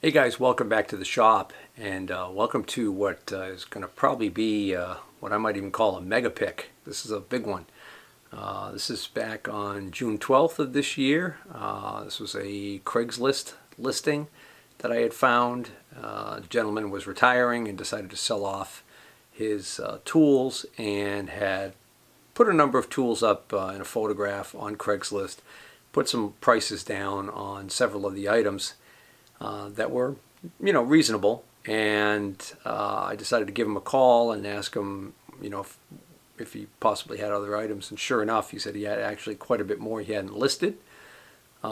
Hey guys, welcome back to the shop, and welcome to what is going to probably be what I might even call a mega pick. This is a big one. This is back on June 12th of this year. This was a Craigslist listing that I had found. The gentleman was retiring and decided to sell off his tools and had put a number of tools up in a photograph on Craigslist, put some prices down on several of the items that were, reasonable. And I decided to give him a call and ask him, if he possibly had other items. And sure enough, he said he had actually quite a bit more he hadn't listed. He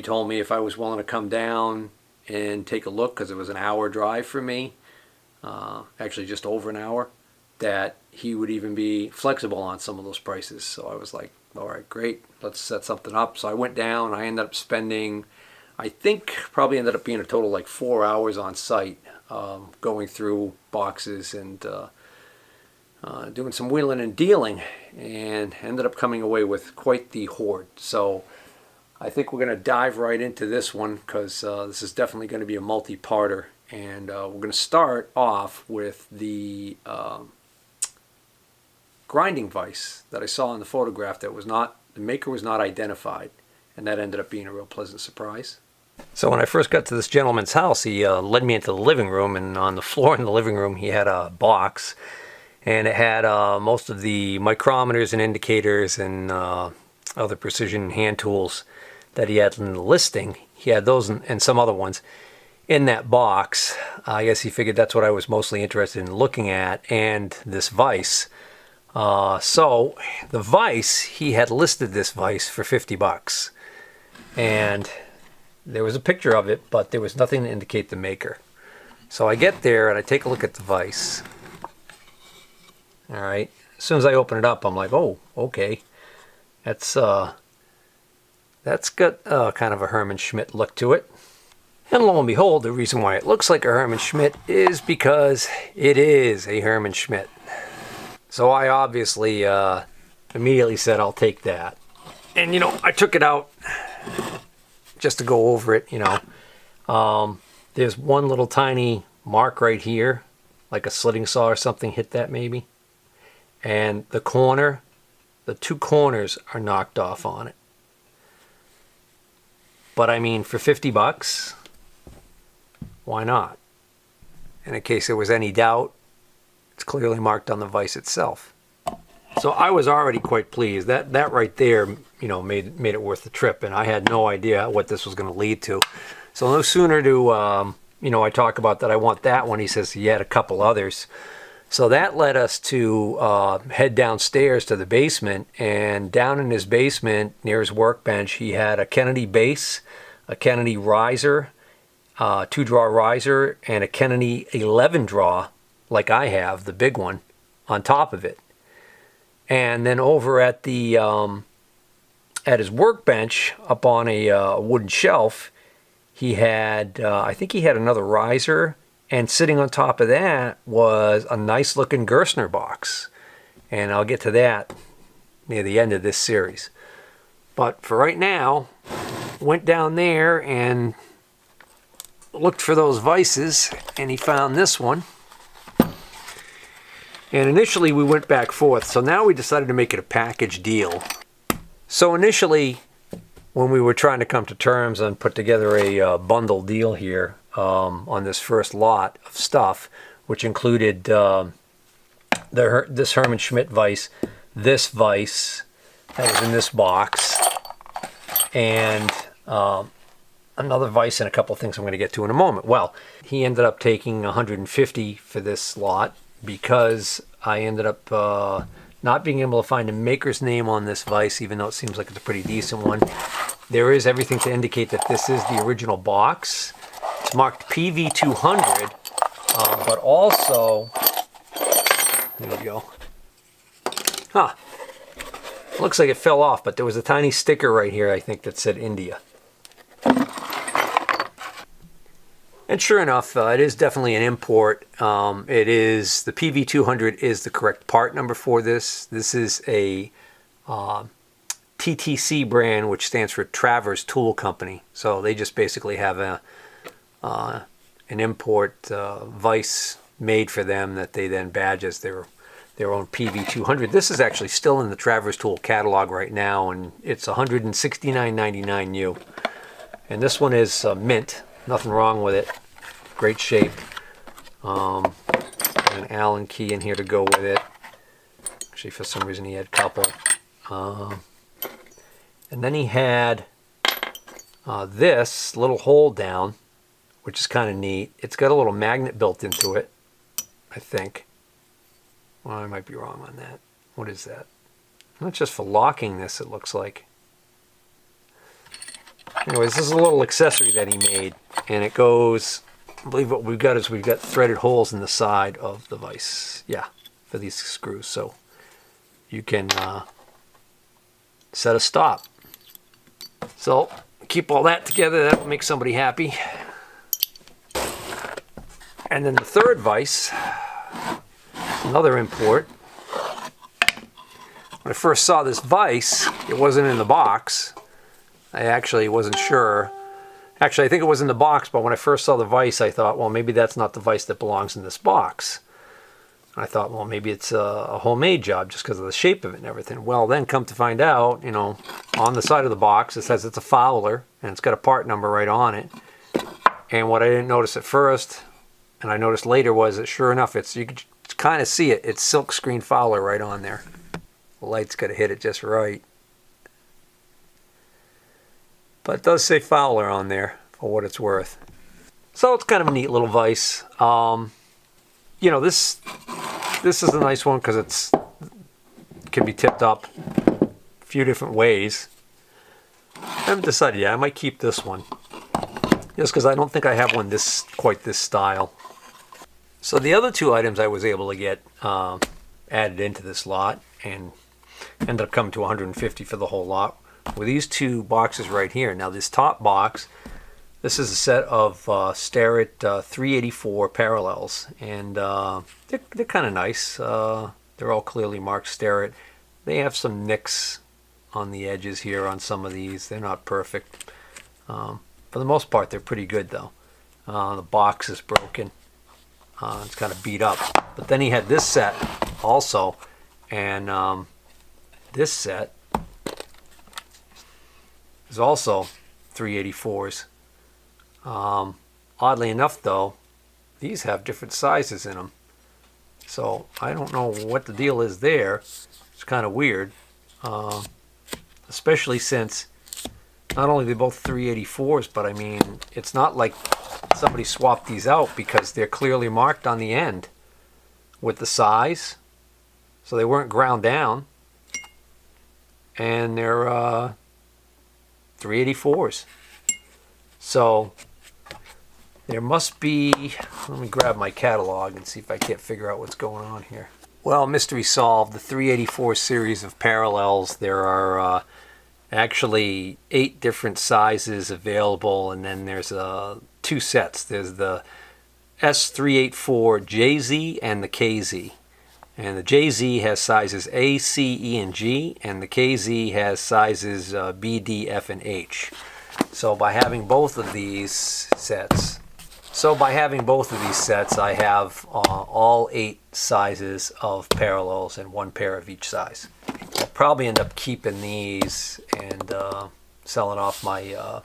told me if I was willing to come down and take a look, because it was an hour drive for me, actually just over an hour, that he would even be flexible on some of those prices. So I was like, all right, great, let's set something up. So I went down. I ended up spending, I think probably ended up being a total like 4 hours on site, going through boxes and doing some wheeling and dealing, and ended up coming away with quite the hoard. So I think we're going to dive right into this one, because this is definitely going to be a multi-parter. And we're going to start off with the grinding vise that I saw in the photograph that was not, the maker was not identified, and that ended up being a real pleasant surprise. So when I first got to this gentleman's house, he led me into the living room, and on the floor in the living room he had a box, and it had most of the micrometers and indicators and other precision hand tools that he had in the listing. He had those and some other ones in that box. I guess he figured that's what I was mostly interested in looking at, and this vise. So the vise, he had listed this vise for $50, and there was a picture of it, but there was nothing to indicate the maker. So I get there and I take a look at the vise. All right. As soon as I open it up, I'm like, oh, okay. That's got kind of a Hermann Schmidt look to it. And lo and behold, the reason why it looks like a Hermann Schmidt is because it is a Hermann Schmidt. So I obviously immediately said, I'll take that. And, I took it out just to go over it, There's one little tiny mark right here, like a slitting saw or something hit that maybe. And the two corners are knocked off on it. But I mean, for $50, why not? And in case there was any doubt, it's clearly marked on the vise itself. So I was already quite pleased. That right there, made it worth the trip, and I had no idea what this was going to lead to. So no sooner do I talk about that I want that one, he says he had a couple others. So that led us to head downstairs to the basement, and down in his basement near his workbench, he had a Kennedy base, a Kennedy riser, 2-draw riser, and a Kennedy 11-draw, like I have, the big one, on top of it. And then over at the at his workbench, up on a wooden shelf, he had, I think he had another riser, and sitting on top of that was a nice looking Gerstner box. And I'll get to that near the end of this series. But for right now, went down there and looked for those vices, and he found this one. And initially we went back and forth, so now we decided to make it a package deal. So initially, when we were trying to come to terms and put together a bundle deal here on this first lot of stuff, which included this Hermann Schmidt vise, this vise that was in this box, and another vise and a couple of things I'm going to get to in a moment. Well, he ended up taking $150 for this lot, because I ended up not being able to find a maker's name on this vise, even though it seems like it's a pretty decent one. There is everything to indicate that this is the original box. It's marked PV200, but also, there we go. Looks like it fell off, but there was a tiny sticker right here, I think, that said India. And sure enough, it is definitely an import. It is, the PV200 is the correct part number for this. This is a TTC brand, which stands for Travers Tool Company. So they just basically have an import vise made for them that they then badge as their own PV200. This is actually still in the Travers Tool catalog right now, and it's $169.99 new. And this one is mint. Nothing wrong with it. Great shape. An Allen key in here to go with it. Actually, for some reason, he had a couple. And then he had this little hold down, which is kind of neat. It's got a little magnet built into it, I think. Well, I might be wrong on that. What is that? Not just for locking this, it looks like. Anyways, this is a little accessory that he made, and it goes, I believe what we've got is we've got threaded holes in the side of the vise. Yeah, for these screws. So you can set a stop. So keep all that together, that will make somebody happy. And then the third vise, another import. When I first saw this vise, it wasn't in the box. I actually wasn't sure. Actually, I think it was in the box, but when I first saw the vise, I thought, well, maybe that's not the vise that belongs in this box. I thought, well, maybe it's a homemade job just because of the shape of it and everything. Well, then come to find out, you know, on the side of the box, it says it's a Fowler, and it's got a part number right on it. And what I didn't notice at first, and I noticed later, was that sure enough, you can kind of see it. It's silk screen Fowler right on there. The light's got to hit it just right. But it does say Fowler on there for what it's worth. So it's kind of a neat little vise. You know, this is a nice one because it can be tipped up a few different ways. I haven't decided yet. I might keep this one just because I don't think I have one quite this style. So the other two items I was able to get added into this lot and ended up coming to $150 for the whole lot with these two boxes right here. Now this top box, this is a set of Starrett 384 Parallels, and they're kind of nice. They're all clearly marked Starrett. They have some nicks on the edges here on some of these. They're not perfect. For the most part, they're pretty good though. The box is broken. It's kind of beat up. But then he had this set also, and this set is also 384s. Oddly enough though, these have different sizes in them. So I don't know what the deal is there. It's kind of weird. Especially since not only they're both 384s, but I mean, it's not like somebody swapped these out because they're clearly marked on the end with the size. So they weren't ground down. And they're 384s. So there must be, let me grab my catalog and see if I can't figure out what's going on here. Well, mystery solved. The 384 series of Parallels, there are actually 8 different sizes available, and then there's 2 sets. There's the S384JZ and the KZ. And the JZ has sizes A, C, E, and G, and the KZ has sizes B, D, F, and H. So by having both of these sets, I have all 8 sizes of Parallels and 1 pair of each size. I'll probably end up keeping these and selling off my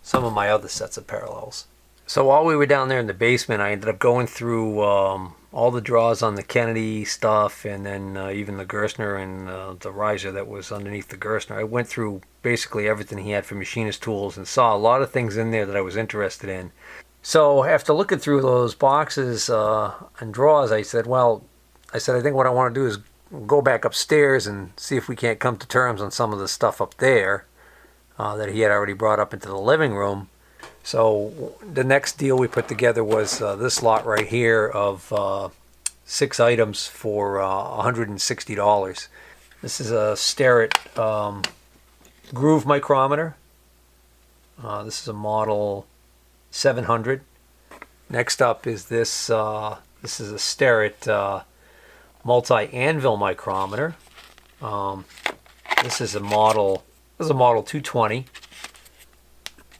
some of my other sets of Parallels. So while we were down there in the basement, I ended up going through all the drawers on the Kennedy stuff, and then even the Gerstner and the riser that was underneath the Gerstner. I went through basically everything he had for Machinist tools and saw a lot of things in there that I was interested in. So after looking through those boxes and drawers, I said, I think what I want to do is go back upstairs and see if we can't come to terms on some of the stuff up there that he had already brought up into the living room. So the next deal we put together was this lot right here of 6 items for $160. This is a Starrett groove micrometer. This is a model 700. Next up is this. This is a Starrett multi-anvil micrometer. This is a model 220.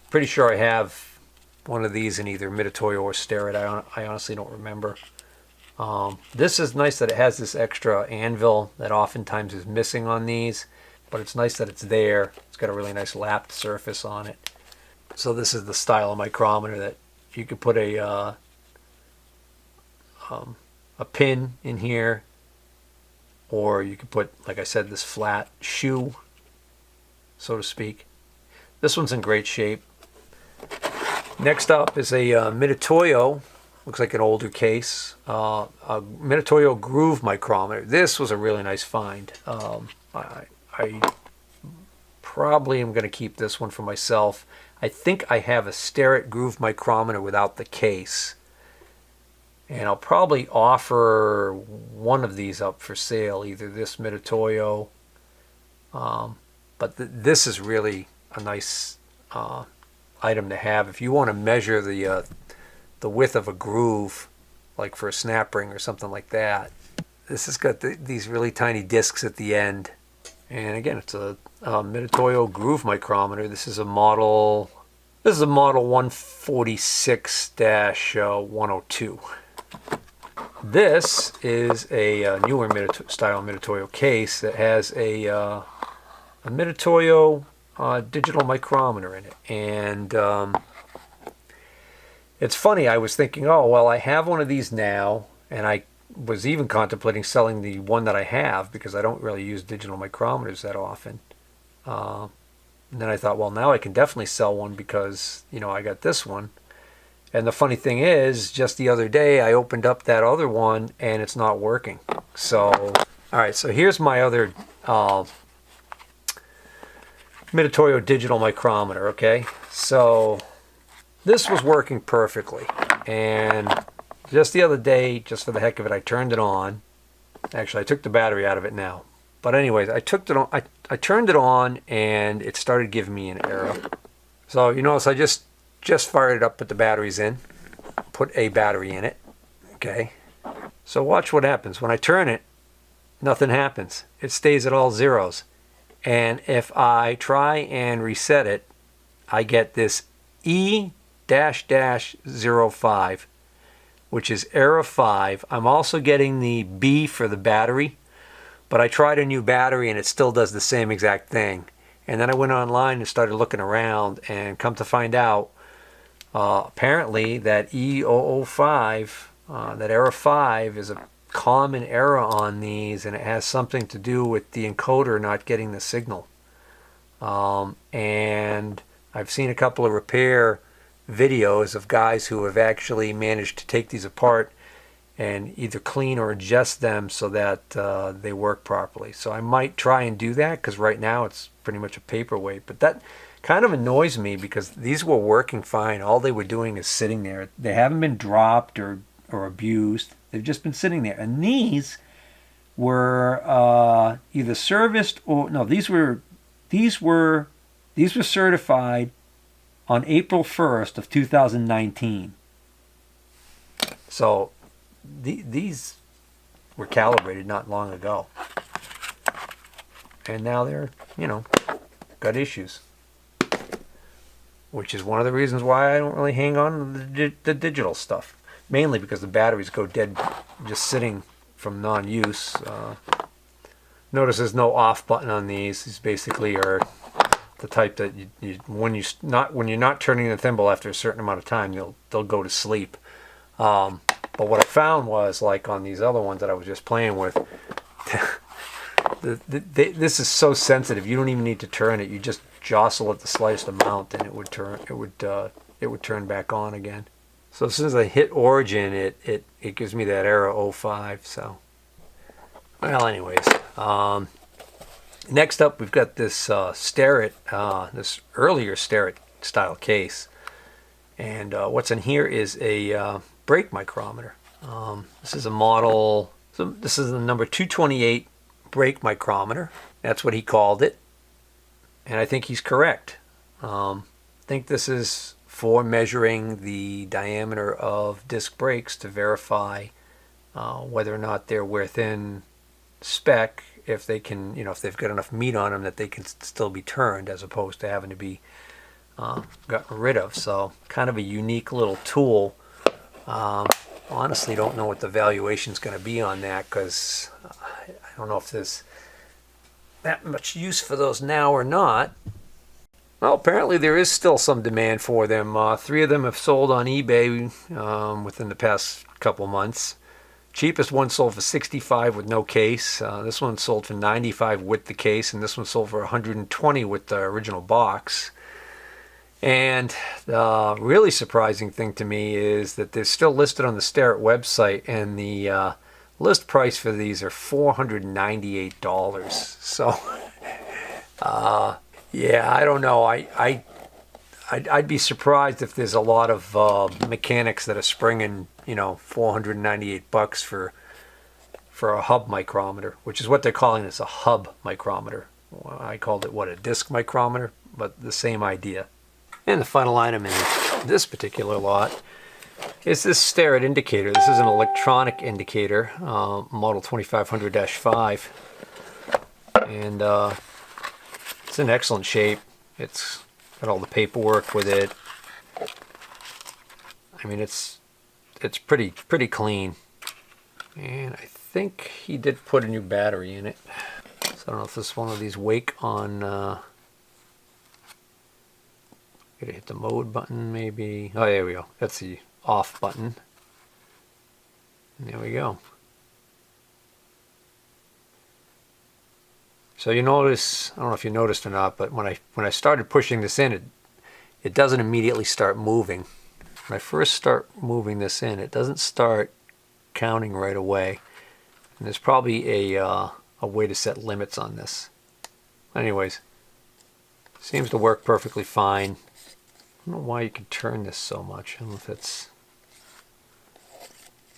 Pretty sure I have one of these in either Mitutoyo or Starrett. I honestly don't remember. This is nice that it has this extra anvil that oftentimes is missing on these, but it's nice that it's there. It's got a really nice lapped surface on it. So this is the style of micrometer that you could put a pin in here, or you could put, like I said, this flat shoe, so to speak. This one's in great shape. Next up is a Mitutoyo. Looks like an older case. A Mitutoyo groove micrometer. This was a really nice find. I probably am going to keep this one for myself. I think I have a Starrett groove micrometer without the case. And I'll probably offer one of these up for sale, either this Mitutoyo. But this is really a nice item to have. If you want to measure the width of a groove, like for a snap ring or something like that. This has got these really tiny discs at the end. And again, it's a Mitutoyo groove micrometer. This is a model 146-102. This is a newer style Mitutoyo case that has a Mitutoyo digital micrometer in it. And it's funny, I was thinking, oh, well, I have one of these now, and I was even contemplating selling the one that I have because I don't really use digital micrometers that often. And then I thought, well, now I can definitely sell one because, I got this one. And the funny thing is, just the other day, I opened up that other one, and it's not working. So, all right, so here's my other Mitutoyo digital micrometer, okay? So this was working perfectly, and just the other day, just for the heck of it, I turned it on. Actually, I took the battery out of it now. But anyways, I turned it on, and it started giving me an error. So you notice I just fired it up, put the batteries in, put a battery in it, okay? So watch what happens. When I turn it, nothing happens. It stays at all zeros. And if I try and reset it, I get this E-05, which is error 5. I'm also getting the B for the battery, but I tried a new battery and it still does the same exact thing. And then I went online and started looking around, and come to find out, apparently that E005, that error 5 is a common error on these, and it has something to do with the encoder not getting the signal. And I've seen a couple of repair videos of guys who have actually managed to take these apart and either clean or adjust them so that they work properly. So I might try and do that, because right now it's pretty much a paperweight. But that kind of annoys me because these were working fine. All they were doing is sitting there. They haven't been dropped or abused. They've just been sitting there. And these were either serviced or no. These were certified on April 1st of 2019. So these were calibrated not long ago, and now they're got issues. Which is one of the reasons why I don't really hang on to the digital stuff. Mainly because the batteries go dead just sitting from non-use. Notice there's no off button on these. These basically are the type that when you're not turning the thimble after a certain amount of time, they'll go to sleep. But what I found was, like on these other ones that I was just playing with, this is so sensitive. You don't even need to turn it. You just jostle it the slightest amount, and it would turn back on again. So as soon as I hit origin, it gives me that error 05. So, well, anyways, next up we've got this Starrett, this earlier Starrett style case, and what's in here is a brake micrometer. This is a model. So this is the number 228 brake micrometer. That's what he called it, and I think he's correct. I think this is for measuring the diameter of disc brakes to verify whether or not they're within spec if they can, if they've got enough meat on them that they can still be turned as opposed to having to be gotten rid of. So kind of a unique little tool. Honestly don't know what the valuation is going to be on that, because I don't know if there's that much use for those now or not. Well, apparently there is still some demand for them. 3 of them have sold on eBay within the past couple months. Cheapest one sold for $65 with no case. This one sold for $95 with the case, and this one sold for $120 with the original box. And the really surprising thing to me is that they're still listed on the Starrett website, and the list price for these are $498. So, yeah, I don't know. I'd be surprised if there's a lot of mechanics that are springing, $498 for a hub micrometer, which is what they're calling this, a hub micrometer. I called it, a disc micrometer, but the same idea. And the final item in this particular lot is this Starrett indicator. This is an electronic indicator, model 2500-5. And it's in excellent shape. It's got all the paperwork with it. I mean, it's pretty clean. And I think he did put a new battery in it. So I don't know if this is one of these wake on... Gotta hit the mode button, maybe. Oh, there we go. That's the off button. And there we go. So you notice, I don't know if you noticed or not, but when I started pushing this in, it doesn't immediately start moving. When I first start moving this in, it doesn't start counting right away. And there's probably a way to set limits on this. Anyways, seems to work perfectly fine. I don't know why you can turn this so much. I don't know if it's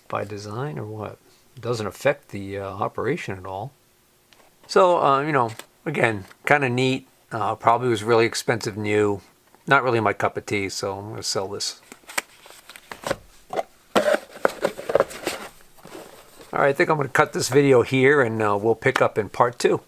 by design or what. It doesn't affect the operation at all. So, again, kind of neat. Probably was really expensive new. Not really my cup of tea, so I'm going to sell this. All right, I think I'm going to cut this video here, and we'll pick up in part 2.